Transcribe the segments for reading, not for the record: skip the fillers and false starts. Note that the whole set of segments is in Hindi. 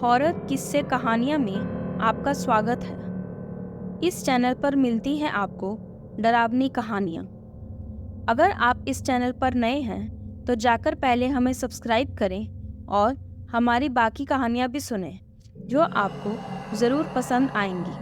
हॉरर किस्से कहानियाँ में आपका स्वागत है। इस चैनल पर मिलती हैं आपको डरावनी कहानियाँ। अगर आप इस चैनल पर नए हैं तो जाकर पहले हमें सब्सक्राइब करें और हमारी बाकी कहानियाँ भी सुनें जो आपको ज़रूर पसंद आएंगी।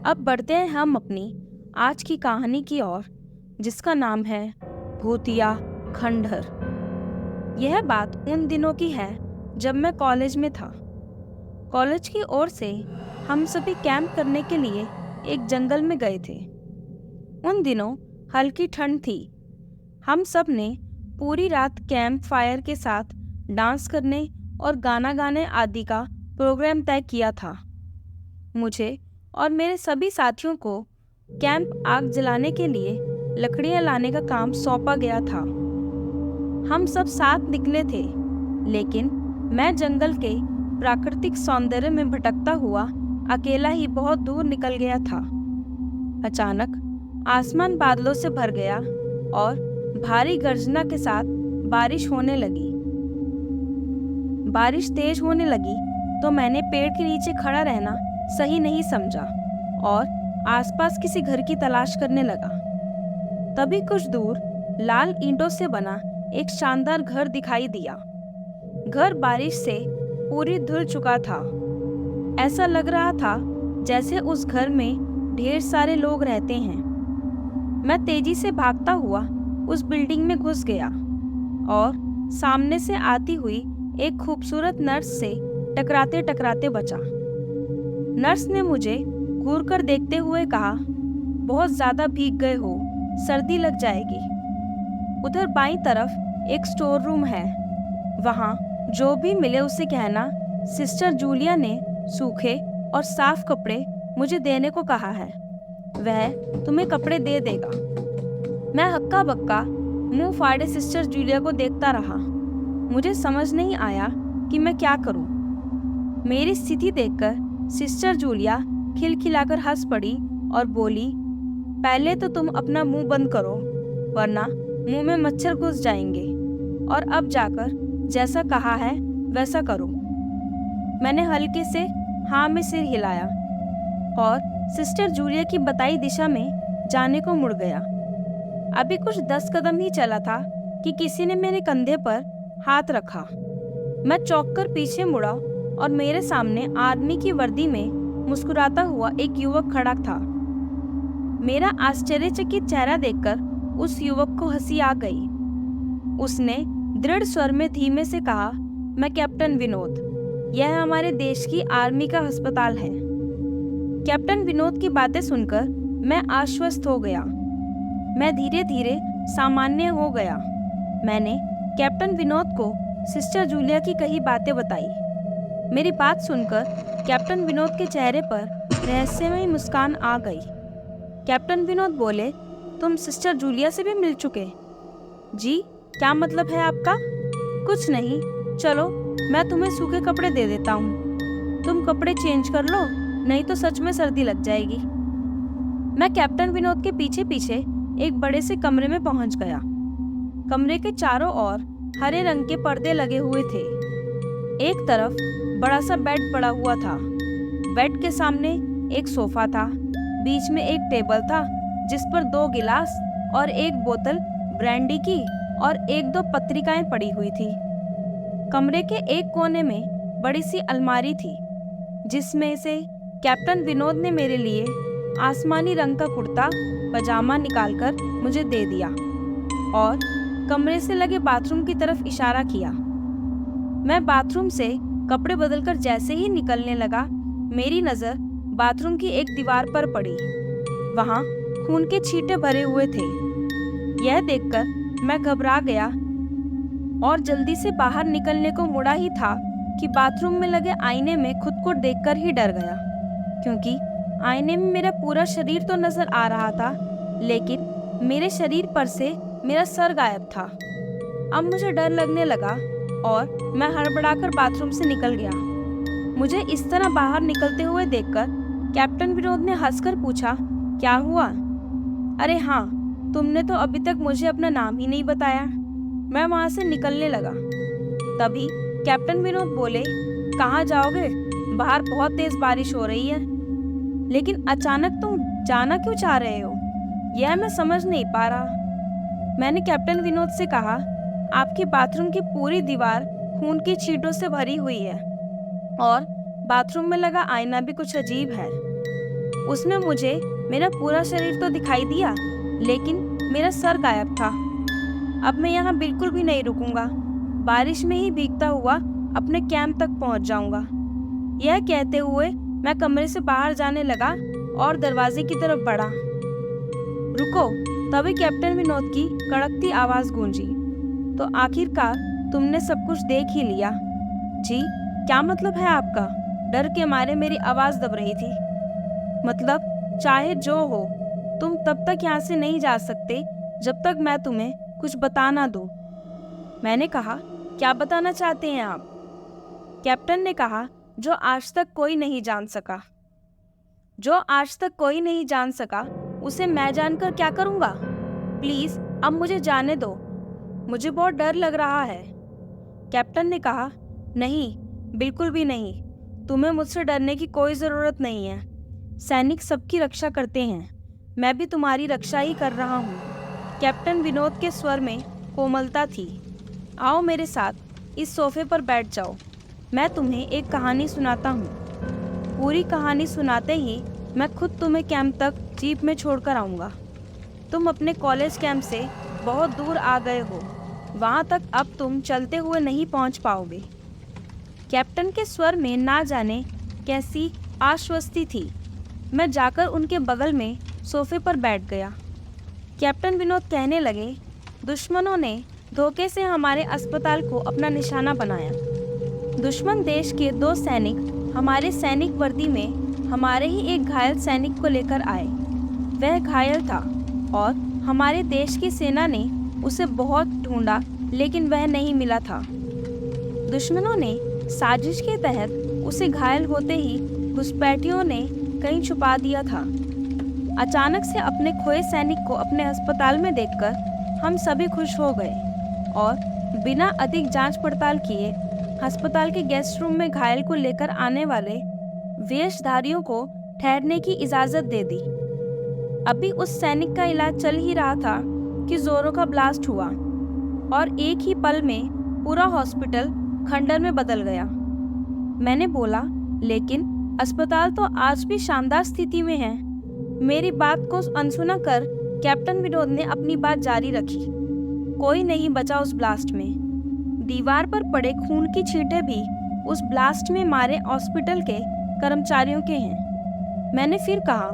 अब बढ़ते हैं हम अपनी आज की कहानी की ओर, जिसका नाम है भूतिया खंडहर। यह बात उन दिनों की है जब मैं कॉलेज में था। कॉलेज की ओर से हम सभी कैंप करने के लिए एक जंगल में गए थे। उन दिनों हल्की ठंड थी। हम सब ने पूरी रात कैंप फायर के साथ डांस करने और गाना गाने आदि का प्रोग्राम तय किया था। मुझे और मेरे सभी साथियों को कैंप आग जलाने के लिए लकड़ियां लाने का काम सौंपा गया था। हम सब साथ निकले थे, लेकिन मैं जंगल के प्राकृतिक सौंदर्य में भटकता हुआ अकेला ही बहुत दूर निकल गया था। अचानक आसमान बादलों से भर गया और भारी गर्जना के साथ बारिश होने लगी। बारिश तेज होने लगी तो मैंने पेड़ के नीचे खड़ा रहना सही नहीं समझा और आसपास किसी घर की तलाश करने लगा। तभी कुछ दूर लाल ईंटों से बना एक शानदार घर दिखाई दिया। घर बारिश से पूरी धुल चुका था। ऐसा लग रहा था जैसे उस घर में ढेर सारे लोग रहते हैं। मैं तेजी से भागता हुआ उस बिल्डिंग में घुस गया और सामने से आती हुई एक खूबसूरत नर्स से टकराते टकराते बचा। नर्स ने मुझे घूर कर देखते हुए कहा, बहुत ज्यादा भीग गए हो, सर्दी लग जाएगी। उधर बाईं तरफ एक स्टोर रूम है, वहाँ जो भी मिले उसे कहना सिस्टर जूलिया ने सूखे और साफ कपड़े मुझे देने को कहा है। वह तुम्हें कपड़े दे देगा। मैं हक्का बक्का मुंह फाड़े सिस्टर जूलिया को देखता रहा। मुझे समझ नहीं आया कि मैं क्या करूं। मेरी स्थिति देखकर सिस्टर जूलिया खिलखिलाकर हंस पड़ी और बोली, पहले तो तुम अपना मुंह बंद करो, वरना मुंह में मच्छर घुस जाएंगे, और अब जाकर जैसा कहा है वैसा करो। मैंने हल्के से हाँ में सिर हिलाया और सिस्टर जूलिया की बताई दिशा में जाने को मुड़ गया। अभी कुछ 10 कदम ही चला था कि किसी ने मेरे कंधे पर हाथ रखा। मैं चौंक कर पीछे मुड़ा और मेरे सामने आदमी की वर्दी में मुस्कुराता हुआ एक युवक खड़ा था। मेरा आश्चर्यचकित चेहरा देखकर उस युवक को हंसी आ गई। उसने दृढ़ स्वर में धीमे से कहा, मैं कैप्टन विनोद, यह हमारे देश की आर्मी का अस्पताल है। कैप्टन विनोद की बातें सुनकर मैं आश्वस्त हो गया। मैं धीरे धीरे सामान्य हो गया। मैंने कैप्टन विनोद को सिस्टर जूलिया की कही बातें बताई। मेरी बात सुनकर कैप्टन विनोद के चेहरे पर रहस्यमय मुस्कान आ गई। कैप्टन विनोद बोले, तुम सिस्टर जूलिया से भी मिल चुके? जी, क्या मतलब है आपका? कुछ नहीं, चलो मैं तुम्हें सूखे कपड़े दे देता हूँ। तुम कपड़े चेंज कर लो, नहीं तो सच में सर्दी लग जाएगी। मैं कैप्टन विनोद के पीछे पीछे एक बड़े से कमरे में पहुंच गया। कमरे के चारों ओर हरे रंग के पर्दे लगे हुए थे। एक तरफ बड़ा सा बेड पड़ा हुआ था। बेड के सामने एक सोफा था। बीच में एक टेबल था जिस पर 2 गिलास और एक बोतल ब्रांडी की और 1-2 पत्रिकाएं पड़ी हुई थी। कमरे के एक कोने में बड़ी सी अलमारी थी, जिसमें से कैप्टन विनोद ने मेरे लिए आसमानी रंग का कुर्ता पजामा निकालकर मुझे दे दिया और कमरे से लगे बाथरूम की तरफ इशारा किया। मैं बाथरूम से कपड़े बदलकर जैसे ही निकलने लगा, मेरी नज़र बाथरूम की एक दीवार पर पड़ी। वहाँ खून के छींटे भरे हुए थे। यह देखकर मैं घबरा गया और जल्दी से बाहर निकलने को मुड़ा ही था कि बाथरूम में लगे आईने में खुद को देखकर ही डर गया, क्योंकि आईने में मेरा पूरा शरीर तो नजर आ रहा था, लेकिन मेरे शरीर पर से मेरा सर गायब था। अब मुझे डर लगने लगा और मैं हड़बड़ाकर बाथरूम से निकल गया। मुझे इस तरह बाहर निकलते हुए देखकर कैप्टन विनोद ने हंसकर पूछा, क्या हुआ? अरे हाँ, तुमने तो अभी तक मुझे अपना नाम ही नहीं बताया। मैं वहां से निकलने लगा। तभी कैप्टन विनोद बोले, कहाँ जाओगे? बाहर बहुत तेज बारिश हो रही है। लेकिन अचानक तुम जाना क्यों चाह रहे हो? यह मैं समझ नहीं पा रहा। मैंने कैप्टन विनोद से कहा, आपके बाथरूम की पूरी दीवार खून की छींटों से भरी हुई है और बाथरूम में लगा आईना भी कुछ अजीब है। उसमें मुझे मेरा पूरा शरीर तो दिखाई दिया, लेकिन मेरा सर गायब था। अब मैं यहाँ बिल्कुल भी नहीं रुकूंगा। बारिश में ही भीगता हुआ अपने कैंप तक पहुँच जाऊंगा। यह कहते हुए मैं कमरे से बाहर जाने लगा और दरवाजे की तरफ बढ़ा। रुको! तभी कैप्टन विनोद की कड़कती आवाज गूंजी। तो आखिरकार तुमने सब कुछ देख ही लिया? जी, क्या मतलब है आपका? डर के मारे मेरी आवाज दब रही थी। मतलब चाहे जो हो, तुम तब तक यहाँ से नहीं जा सकते जब तक मैं तुम्हें कुछ बता ना दूं। मैंने कहा, क्या बताना चाहते हैं आप? कैप्टन ने कहा, जो आज तक कोई नहीं जान सका। जो आज तक कोई नहीं जान सका उसे मैं जानकर क्या करूँगा? प्लीज अब मुझे जाने दो, मुझे बहुत डर लग रहा है। कैप्टन ने कहा, नहीं, बिल्कुल भी नहीं। तुम्हें मुझसे डरने की कोई ज़रूरत नहीं है। सैनिक सबकी रक्षा करते हैं, मैं भी तुम्हारी रक्षा ही कर रहा हूँ। कैप्टन विनोद के स्वर में कोमलता थी। आओ मेरे साथ, इस सोफे पर बैठ जाओ। मैं तुम्हें एक कहानी सुनाता हूँ। पूरी कहानी सुनाते ही मैं खुद तुम्हें कैंप तक जीप में छोड़कर आऊँगा। तुम अपने कॉलेज कैंप से बहुत दूर आ गए हो, वहाँ तक अब तुम चलते हुए नहीं पहुँच पाओगे। कैप्टन के स्वर में ना जाने कैसी आश्वस्ति थी। मैं जाकर उनके बगल में सोफे पर बैठ गया। कैप्टन विनोद कहने लगे, दुश्मनों ने धोखे से हमारे अस्पताल को अपना निशाना बनाया। दुश्मन देश के 2 सैनिक हमारे सैनिक वर्दी में हमारे ही एक घायल सैनिक को लेकर आए। वह घायल था और हमारे देश की सेना ने उसे बहुत ढूंढा, लेकिन वह नहीं मिला था। दुश्मनों ने साजिश के तहत उसे घायल होते ही घुसपैठियों ने कहीं छुपा दिया था। अचानक से अपने खोए सैनिक को अपने अस्पताल में देखकर हम सभी खुश हो गए और बिना अधिक जांच पड़ताल किए अस्पताल के गेस्ट रूम में घायल को लेकर आने वाले वेशधारियों को ठहरने की इजाज़त दे दी। अभी उस सैनिक का इलाज चल ही रहा था कि जोरों का ब्लास्ट हुआ और एक ही पल में पूरा हॉस्पिटल खंडर में बदल गया। मैंने बोला, लेकिन अस्पताल तो आज भी शानदार स्थिति में है। मेरी बात को अनसुना कर कैप्टन विनोद ने अपनी बात जारी रखी। कोई नहीं बचा उस ब्लास्ट में। दीवार पर पड़े खून की छींटें भी उस ब्लास्ट में मारे हॉस्पिटल के कर्मचारियों के हैं। मैंने फिर कहा,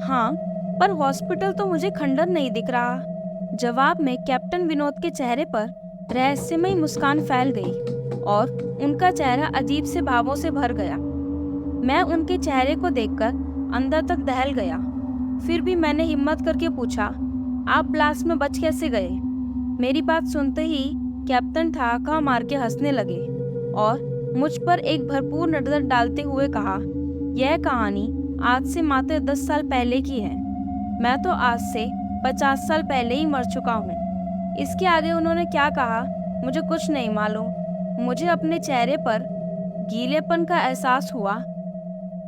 हाँ, पर हॉस्पिटल तो मुझे खंडर नहीं दिख रहा। जवाब में कैप्टन विनोद के चेहरे पर रहस्यमयी मुस्कान फैल गई और उनका चेहरा अजीब से भावों से भर गया। मैं उनके चेहरे को देखकर अंदर तक दहल गया। फिर भी मैंने हिम्मत करके पूछा, आप ब्लास्ट में बच कैसे गए? मेरी बात सुनते ही कैप्टन ठहाका मार के हंसने लगे और मुझ पर एक भरपूर नजर डालते हुए कहा, यह कहानी आज से मात्र 10 साल पहले की है। मैं तो आज से 50 साल पहले ही मर चुका हूँ। इसके आगे उन्होंने क्या कहा मुझे कुछ नहीं मालूम। मुझे अपने चेहरे पर गीलेपन का एहसास हुआ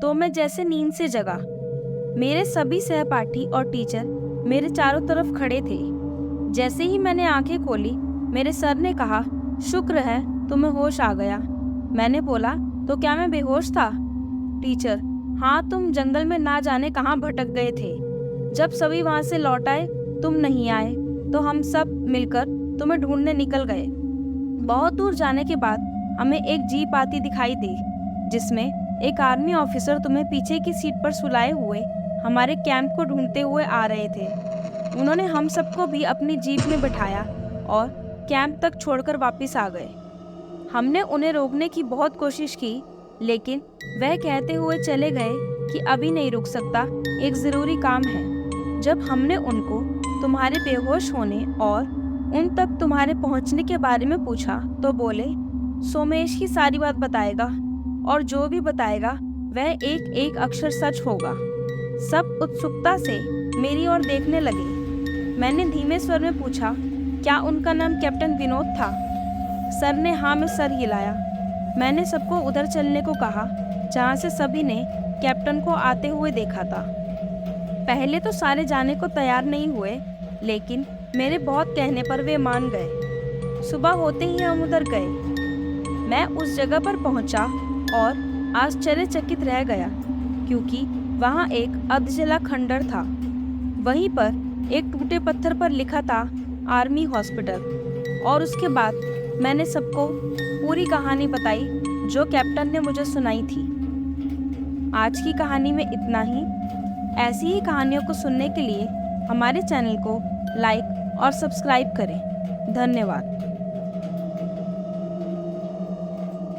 तो मैं जैसे नींद से जगा। मेरे सभी सहपाठी और टीचर मेरे चारों तरफ खड़े थे। जैसे ही मैंने आंखें खोली, मेरे सर ने कहा, शुक्र है तुम्हें होश आ गया। मैंने बोला, तो क्या मैं बेहोश था? टीचर, हाँ, तुम जंगल में ना जाने कहाँ भटक गए थे। जब सभी वहाँ से लौट आए तुम नहीं आए, तो हम सब मिलकर तुम्हें ढूंढने निकल गए। बहुत दूर जाने के बाद हमें एक जीप आती दिखाई दी, जिसमें एक आर्मी ऑफिसर तुम्हें पीछे की सीट पर सुलाए हुए हमारे कैंप को ढूंढते हुए आ रहे थे। उन्होंने हम सबको भी अपनी जीप में बिठाया और कैंप तक छोड़कर वापस आ गए। हमने उन्हें रोकने की बहुत कोशिश की, लेकिन वह कहते हुए चले गए कि अभी नहीं रुक सकता, एक ज़रूरी काम है। जब हमने उनको तुम्हारे बेहोश होने और उन तक तुम्हारे पहुंचने के बारे में पूछा तो बोले, सोमेश ही सारी बात बताएगा और जो भी बताएगा वह एक एक अक्षर सच होगा। सब उत्सुकता से मेरी ओर देखने लगे। मैंने धीमे स्वर में पूछा, क्या उनका नाम कैप्टन विनोद था? सर ने हाँ में सर हिलाया। मैंने सबको उधर चलने को कहा जहाँ से सभी ने कैप्टन को आते हुए देखा था। पहले तो सारे जाने को तैयार नहीं हुए, लेकिन मेरे बहुत कहने पर वे मान गए। सुबह होते ही हम उधर गए। मैं उस जगह पर पहुंचा और आश्चर्यचकित रह गया, क्योंकि वहां एक अधजला खंडर था। वहीं पर एक टूटे पत्थर पर लिखा था आर्मी हॉस्पिटल। और उसके बाद मैंने सबको पूरी कहानी बताई जो कैप्टन ने मुझे सुनाई थी। आज की कहानी में इतना ही। ऐसी ही कहानियों को सुनने के लिए हमारे चैनल को लाइक और सब्सक्राइब करें। धन्यवाद।